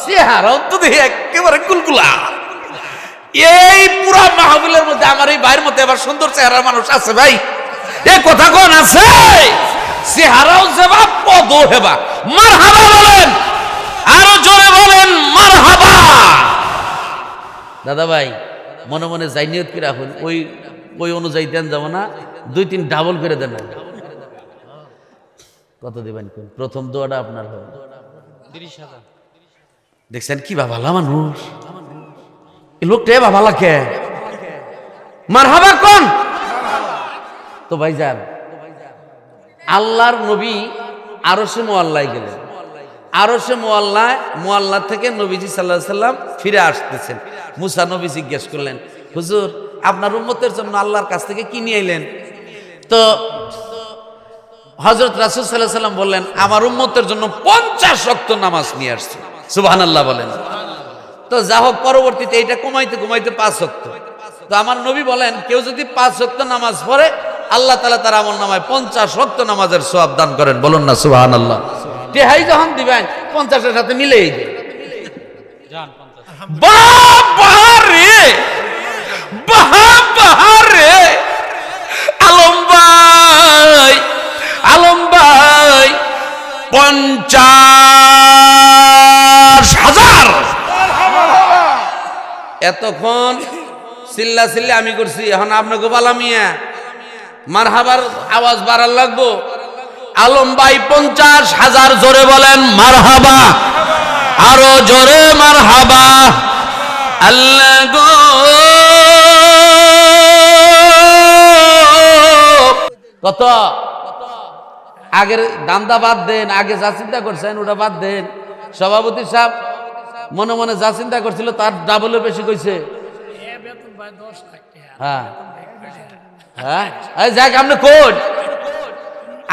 চেহারাও তো দেখি একেবারে কুলকুলা। এই পুরা মাহফিলের মধ্যে আমার এই ভাইয়ের মধ্যে আবার সুন্দর চেহারার মানুষ আছে ভাই? এ কথা কোন আছে? চেহারাও সেবা, পদও হেবা। মারহাবা বলেন, আরো জোরে বলেন মারহাবা। দাদা ভাই মনে মনে যাই নিয়ত করে রাখুন, ওই ওই অনুযায়ী দেন যাব না, 2-3 ডাবল করে দেন। কত দিবেন? প্রথম দোয়াটা আপনার হবে 30,000। দেখছেন কি বাবালা মানুষ, এই লোকটা বাবালা কে? মারহাবা কোন? তো ভাই যান, আল্লাহর নবী আরশে মুআল্লায় গেলেন। আরশে মুআল্লা থেকে নবীজি সাল্লাল্লাহু আলাইহি সাল্লাম ফিরে আসতেছেন। মুসা নবী জিজ্ঞেস করলেন, হুজুর আপনার উম্মতের জন্য আল্লাহর কাছ থেকে কি নিয়ে এলেন? তো হযরত রাসূল সাল্লাল্লাহু আলাইহি সাল্লাম বললেন, আমার উম্মতের জন্য 50 ওয়াক্ত নামাজ নিয়ে আসছি। সুবহানাল্লাহ বলেন। তো যা হোক, পরবর্তীতে এটা কমাইতে কমাইতে 5 ওয়াক্ত। তো আমার নবী বলেন, কেউ যদি 5 ওয়াক্ত নামাজ পড়ে আল্লাহ তাআলা তার আমলনামায় 50 ওয়াক্ত নামাজের সওয়াব দান করেন। বলুন না সুবহানাল্লাহ। তেহাই যখন দিবেন 50 এর সাথে মিলেই দেন। বাবা রে, বাবা রে, আলম ভাই, আলম ভাই, 50,000। এতক্ষণ চিল্লা চিল্লি আমি করছি, এখন আপনাকে বালা মিয়া মারহাবার আওয়াজ বাড়ার লাগবো। আলম ভাই 50,000 জোরে বলেন মারহাবা, আরো জোরে মারহাবা। আল্লাহ গো, কত আগের দান্দা বাদ দেন, আগে যা চিন্তা করছেন ওটা বাদ দেন। সভাপতি সাহেব মনে মনে যা চিন্তা করছিল তার ডাবলের বেশি কইছে। হ্যাঁ হ্যাঁ, যাক আপনি কোন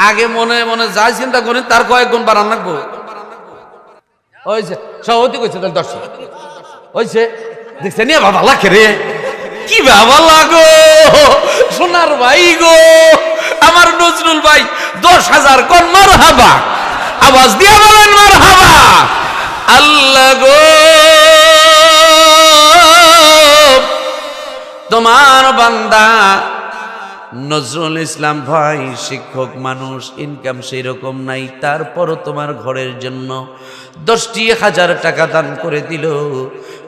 আগে মনে মনে যা চিন্তা করেন তার কয়েক গুণ বাড়ান লাগবো। ওইছে সভাপতি কইছে, তাহলে 10 হইছে। দেখছেন নিয়ে বাবা লাখে রে, কি বাবা লাগো সোনার ভাই গো, আমার নজরুল ভাই 10,000 কোন মারহাবা, আওয়াজ দিয়ে বলেন মারহাবা। আল্লাহ গো, তোমার বান্দা নজরুল ইসলাম ভাই শিক্ষক মানুষ, ইনকাম সেই রকম নাই, তারপরও তোমার ঘরের জন্য 10,000 টাকা দান করে দিল।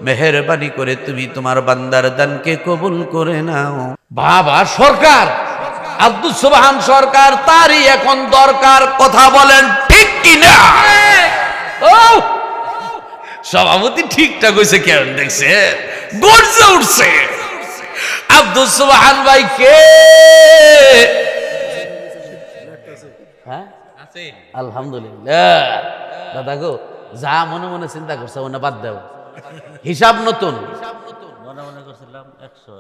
মেহেরবানি করে তুমি তোমার বান্দার দানকে কবুল করে নাও। বাবা সরকার, আব্দুল সুবহান সরকার, তারই এখন দরকার। কথা বলেন ঠিক কিনা? ও সভাপতি ঠিকঠাক হয়েছে, কেন দেখছে গর্জে উঠছে। আব্দুল সুবহান ভাই কে? হ্যাঁ আলহামদুলিল্লাহ। দাদা গো, যা মনে মনে চিন্তা করছে ওনা বাদ দাও, হিসাব নতুন। মনে মনে করছিলাম 100,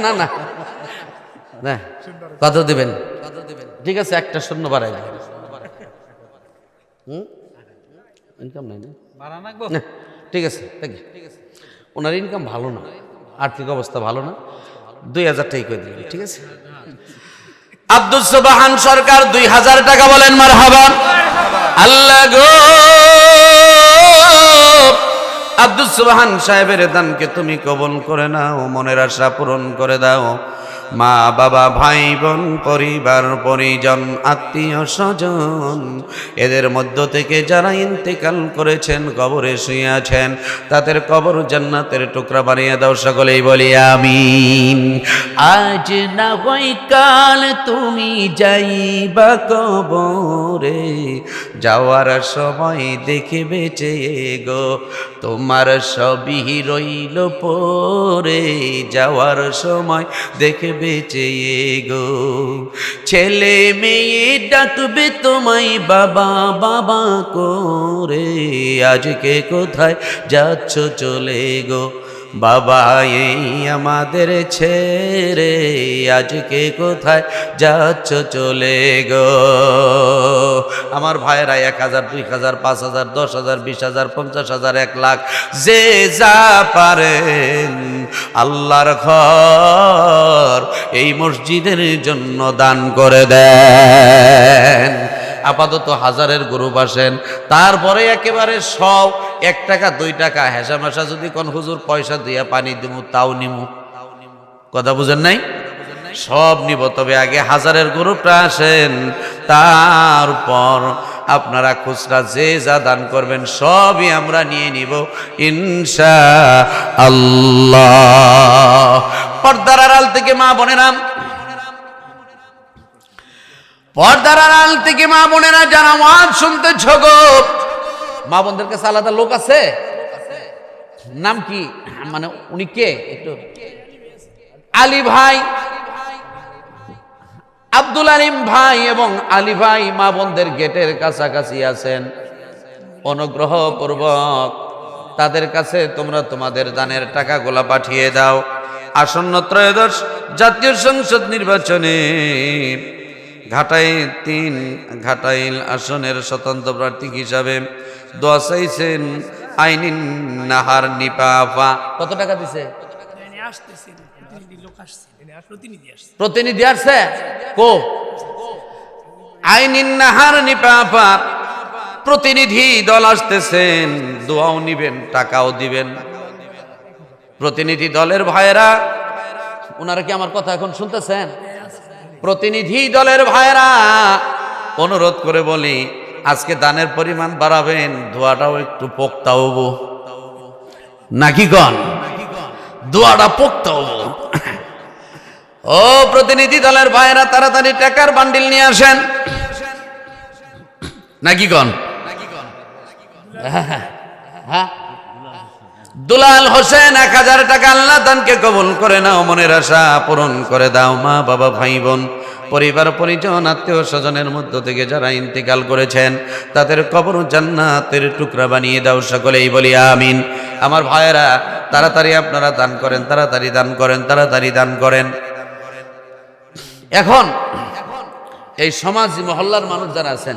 না না না, কত দিবেন? ঠিক আছে, একটা শূন্য বাড়াই দেবেন। ইনকাম নাই না, ঠিক আছে। ওনার ইনকাম ভালো না, আর্থিক অবস্থা ভালো না, 2,000 টাকা করে দিলেন, ঠিক আছে। আব্দুল সুবহান সরকার 2,000 টাকা বলেন মারহাবা। আল্লাহ গো, আব্দুল সুবহান সাহেবের দানকে তুমি কবুল করে নাও, মনের আশা পূরণ করে দাও। মা বাবা, ভাই বোন, পরিবার পরিজন, আত্মীয় স্বজন, এদের মধ্য থেকে যারা ইন্তেকাল করেছেন, কবরে শুয়ে আছেন, তাদের কবর জান্নাতের টুকরা বানিয়ে দাও। সকলেই বলি আমিন। আজ না হয় কাল তুমি যাইবা কবরে, যাওয়ার সময় দেখে বেঁচে গো তোমার সবই রইল পরে, যাওয়ার সময় দেখে বেঁচে গো। ছেলে মেয়ে ডাকবে তোমায় বাবা বাবা করে, আজকে কোথায় যাচ্ছ চলে গো বাবা এই আমাদের ছেড়ে, আজকে কোথায় যাচ্ছ চলে গো। আমার ভাইয়েরা 1,000, 2,000, 5,000, 10,000, 20,000, 50,000, 1 লাখ, যে যা পারেন আল্লাহর ঘর এই মসজিদের জন্য দান করে দেন। আপাতত 1000-এর গ্রুপ আসেন, তারপরে একেবারে সব 1 টাকা 2 টাকা হেসামেশা যদি কোন হুজুর পয়সা দিয়া পানি দিমু তাও নিমু, কথা বুঝেন নাই? সব নিব, তবে আগে 1000-এর গ্রুপটা আসেন, তারপর আপনারা খুচরা যে যা দান করবেন সবই আমরা নিয়ে নিব ইনশাআল্লাহ। পর্দার আড়াল থেকে মা বোনেরা, পর্দার আড়াল থেকে মা বোনেরা যারা ওয়াজ শুনতেছ গো, মা বোনদের কাছে আলাদা লোক আছে, নাম কি, মানে উনি কে, একটু আলী ভাই, আব্দুল আলিম ভাই এবং আলী ভাই মা বোনদের গেটের কাছাকাছি আছেন। অনুগ্রহ পূর্বক তাদের কাছে তোমরা তোমাদের দানের টাকাগুলা পাঠিয়ে দাও। আসন্ন ত্রয়োদশ জাতীয় সংসদ নির্বাচনে ঘাটাইল আসনের স্বতন্ত্র প্রার্থী হিসাবে দোয়া চাইছেন আইনিন নাহার নিপাফা। কত টাকা দিছে? প্রতিনিধি আসছে কো? আইনিন নাহার নিপাফা প্রতিনিধি দল আসতেছেন, দোয়াও নিবেন টাকাও দিবেন। প্রতিনিধি দলের ভাইয়েরা, ওনারা কি আমার কথা এখন শুনতেছেন? প্রতিনিধি দলের ভাইয়েরা, অনুরোধ করে বলি আজকে দানের পরিমাণ বাড়াবেন, দোয়াটাও একটু পোক্তা হবো নাকি গণ, দোয়াটা পোক্তা হবো। ও প্রতিনিধি দলের ভাইয়েরা, তাড়াতাড়ি টাকার বান্ডিল নিয়ে আসেন নাকি গণ। হ্যাঁ, দুলাল হোসেন 1000 টাকা। আল্লাহ দানকে কবুল করে নাও, মনের আশা পূরণ করে দাও। মা বাবা ভাই বোন পরিবার পরিজন আত্মীয় স্বজনের মধ্য থেকে যারা ইন্তেকাল করেছেন তাদের কবর জান্নাতের টুকরা বানিয়ে দাও, সকলেই বলি আমিন। আমার ভাইয়েরা তাড়াতাড়ি আপনারা দান করেন, তাড়াতাড়ি দান করেন, তাড়াতাড়ি দান করেন। এখন এই সমাজ মহল্লার মানুষ যারা আছেন,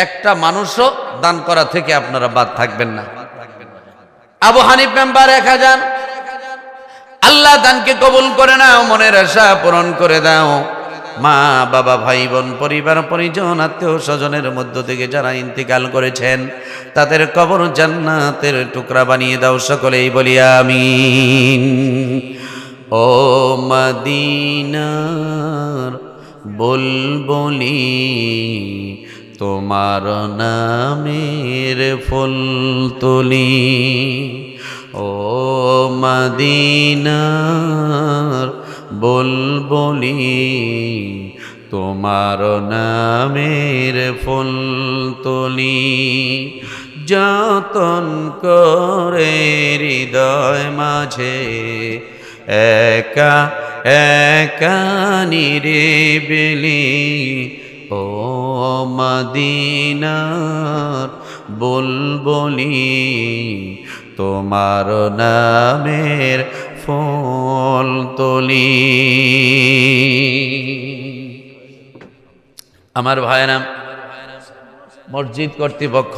একটা মানুষও দান করা থেকে আপনারা বাদ থাকবেন না। আবু হানিফ মেম্বার 1000, আল্লাহ দানকে কবুল করে নাও, মনের আশা পূরণ করে দাও। মা বাবা ভাই বোন পরিবার পরিজন আত্মীয় স্বজনের মধ্য থেকে যারা ইন্তিকাল করেছেন তাদের কবর জান্নাতের টুকরা বানিয়ে দাও, সকলেই বলি আমিন। ও মদিনার বুলবুলি তোমার নামের ফুল তুলি, ও মদিনার বুলবুলি তোমার নামের ফুল তুলি, যতন করে হৃদয় মাঝে একা একা নিরিবিলি, ও মদিনার বুলবুলি তোমার নামের ফুল তুলি। আমার ভাইরা, মসজিদ কর্তৃপক্ষ,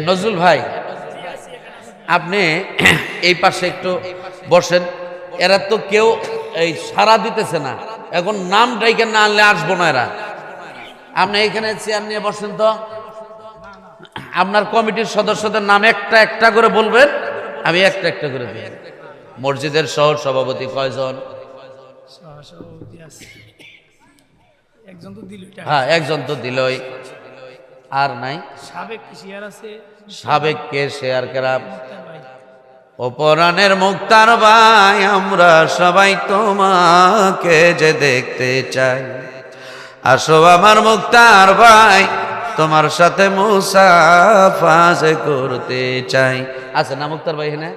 নজরুল ভাই আপনি এই পাশে একটু বসেন। এরা তো কেউ এই সাড়া দিতেছে না, এখন নাম ডাইকে না আনলে আসবো না এরা। আপনি এখানে চেয়ার নিয়ে বসেন তো, আপনার কমিটির সদস্যদের নাম একটা একটা করে বলবেন, আমি একটা একটা করে দিই। মসজিদের সহ সভাপতি কয়জন? হ্যাঁ, একজন তো দিলই, আর নাই? সাবেক কে শেয়ার কেরাম? অপরাণের মুক্তার ভাই, আমরা সবাই তোমাকে যে দেখতে চাই, আসো আমার মুক্তার ভাই, তোমার সাথে মুসাফা যে করতে চাই। আছে না মুক্তার ভাই? হ্যাঁ,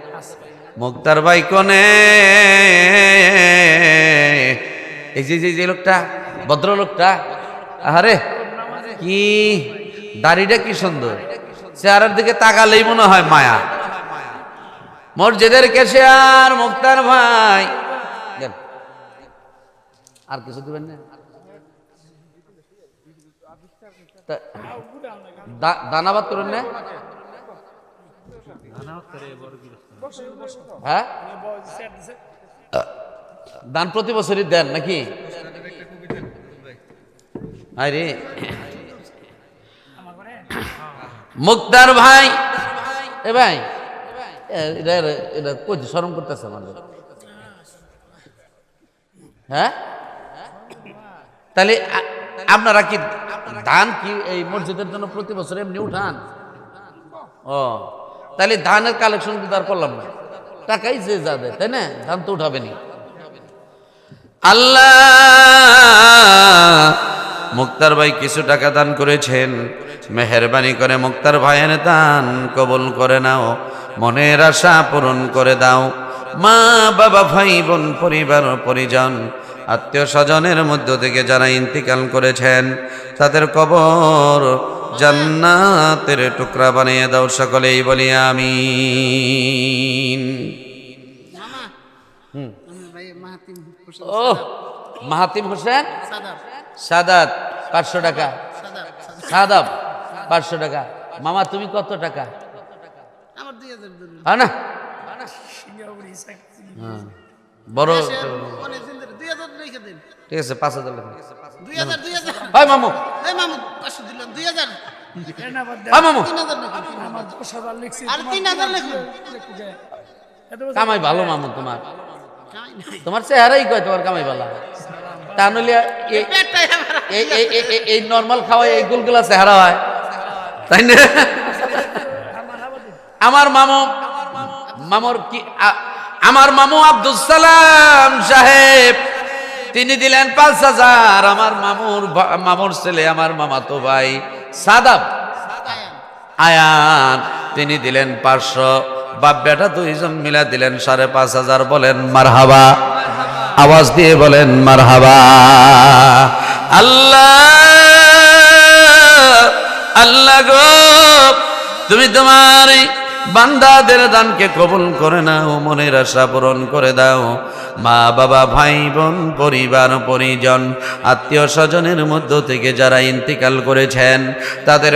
মুক্তার ভাই কোনে? এই যে লোকটা, ভদ্রলোকটা, আরে কি দাড়িটা কি সুন্দর, চেহারার দিকে তাকালেই মনে হয় মায়া। মসজিদের ক্যাশিয়ার মুক্তার ভাই, আর কিছু দিবেন না? দানাবাদ করেন না? হ্যাঁ, দান প্রতি বছরই দেন নাকি? আরে মুক্তার ভাই, এ ভাই এটা এটা কই শরম করতেছে আমাদের, হ্যাঁ? তাহলে আপনারা কি ধান কি এই মসজিদের জন্য প্রতি বছর এমনি উঠান? ও, তাহলে ধানের কালেকশন কিন্তু আর করলাম না, টাকাই যে যা দেয়, তাই না? ধান তো উঠাবেনি। আল্লাহ মুক্তার ভাই কিছু টাকা দান করেছেন, মেহেরবানি করে মুক্তার ভাইয়ের দান কবুল করে নাও, মনের আশা পূরণ করে দাও। মা বাবা ভাই বোন পরিবার পরিজন আত্মীয় স্বজনের মধ্য থেকে যারা ইন্তিকাল করেছেন তাদের কবর জান্নাতের টুকরা বানিয়ে দাও, সকলেই বলি আমিন। ও মাহাতিম হোসেন সাদাত 500 টাকা, সাদাব 500 টাকা। মামা তুমি কত টাকা? না বড় ঠিক আছে 5,000 টাকা। হয় মামু, কামাই ভালো মামু, তোমার তোমার চেহারাই কয় তোমার কামাই ভালো। তা নইলে এই নর্মাল খাওয়াই এই গুলগুলা চেহারা হয়, তাই না? আমার মামুর কি আমার মামু আব্দুল সালাম সাহেব তিনি দিলেন 5,000। আমার মামুর ছেলে আমার মামাতো ভাই সাদাব আয়ান তিনি দিলেন 500। বাপ বেটা দুইজন মিলা দিলেন 5,500। বলেন মারহাবা, আওয়াজ দিয়ে বলেন মারহাবা। আল্লাহ আল্লাহ গো, তুমি তোমার বান্দাদের দানকে কবুল করে নাও, মনের আশা পূরণ করে দাও। মা বাবা ভাই বোন পরিবার পরিজন আত্মীয় স্বজনের মধ্য থেকে যারা ইন্তিকাল করেছেন তাদের